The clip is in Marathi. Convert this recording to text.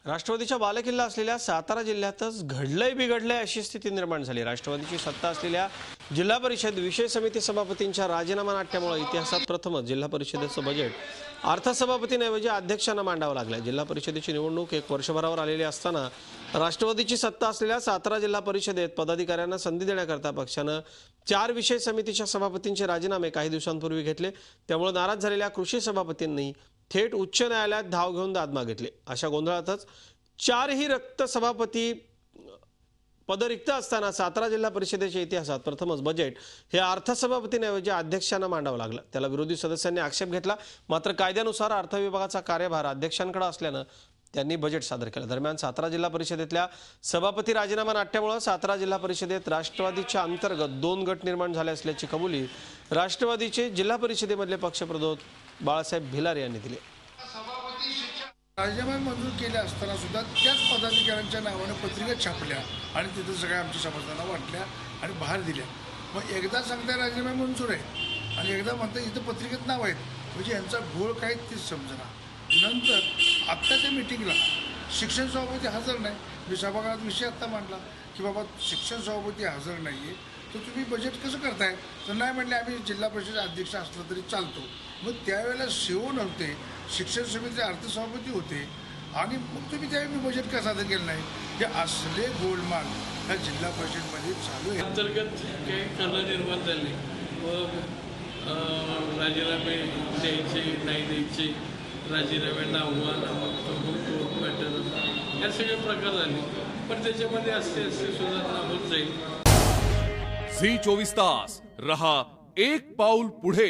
राष्ट्रवादीच्या बालेकिल्ला असलेल्या सातारा जिल्ह्यातच घडलंय बिघडलंय अशी स्थिती निर्माण झाली। राष्ट्रवादीची सत्ता असलेल्या जिल्हा परिषद विषय समिती सभापतींच्या राजीनामा नाट्यामुळे इतिहासात प्रथमच जिल्हा परिषदेचं बजेट अर्थसभापतींऐवजी अध्यक्षांना मांडावं लागलं। जिल्हा परिषदेची निवडणूक एक वर्षभरावर आलेली असताना राष्ट्रवादीची सत्ता असलेल्या सातारा जिल्हा परिषदेत पदाधिकाऱ्यांना संधी देण्याकरता पक्षानं 4 विषय समितीच्या सभापतींचे राजीनामे काही दिवसांपूर्वी घेतले। त्यामुळे नाराज झालेल्या कृषी सभापतींनी थेट उच्च न्यायालयात धाव घेऊन दाद मागितली। अशा गोंधळातच 4ही रिक्त सभापती पद रिक्त असताना सातारा जिल्हा परिषदेच्या इतिहासात प्रथमच बजेट हे अर्थसभापतींऐवजी अध्यक्षांना मांडावं लागलं। त्याला विरोधी सदस्यांनी आक्षेप घेतला। मात्र कायद्यानुसार अर्थ विभागाचा कार्यभार अध्यक्षांकडे असल्यानं त्यांनी बजेट सादर केलं। दरम्यान सातारा जिल्हा परिषदेतल्या सभापती राजीनामा नाट्यामुळे सातारा जिल्हा परिषदेत राष्ट्रवादीच्या अंतर्गत 2 गट निर्माण झाले असल्याची कबुली राष्ट्रवादीचे जिल्हा परिषदेमधले पक्षप्रमुख बाळासाहेब भिलार यांनी दिली। राजीनामे मंजूर केले असताना सुद्धा त्याच पदाधिकाऱ्यांच्या नावाने पत्रिका छापल्या आणि तिथं सगळ्या आमच्या समाजाला वाटल्या आणि बाहेर दिल्या। मग एकदा सांगता राजीनामे मंजूर आहे आणि एकदा म्हणता इथं पत्रिकेत नाव आहेत, म्हणजे यांचा घोळ काय तेच समजना। नंतर आत्ताच्या मीटिंगला शिक्षण सभापती हजर नाही। मी सभागृहात विषय आत्ता मांडला की बाबा शिक्षण सभापती हजर नाही आहे तर तुम्ही बजेट कसं करताय? तर नाही म्हणले आम्ही जिल्हा परिषद अध्यक्ष असला तरी चालतो। मग त्यावेळेला सीओ नव्हते, शिक्षण समितीचे अर्थसभापती होते आणि मग तुम्ही त्यावेळी बजेट का सादर केलं नाही? हे असले गोलमाल ह्या जिल्हा परिषदमध्ये चालू आहे। अंतर्गत काही कला निर्माण झाली व राजीनामे द्यायचे नाही द्यायचे, राजीनाम्यांना आव्हान पॅटर्न या सगळे प्रकार झाले। पण त्याच्यामध्ये असते सुधारणा होत जाईल। झी 24 तास रहा एक पाऊल पुढे।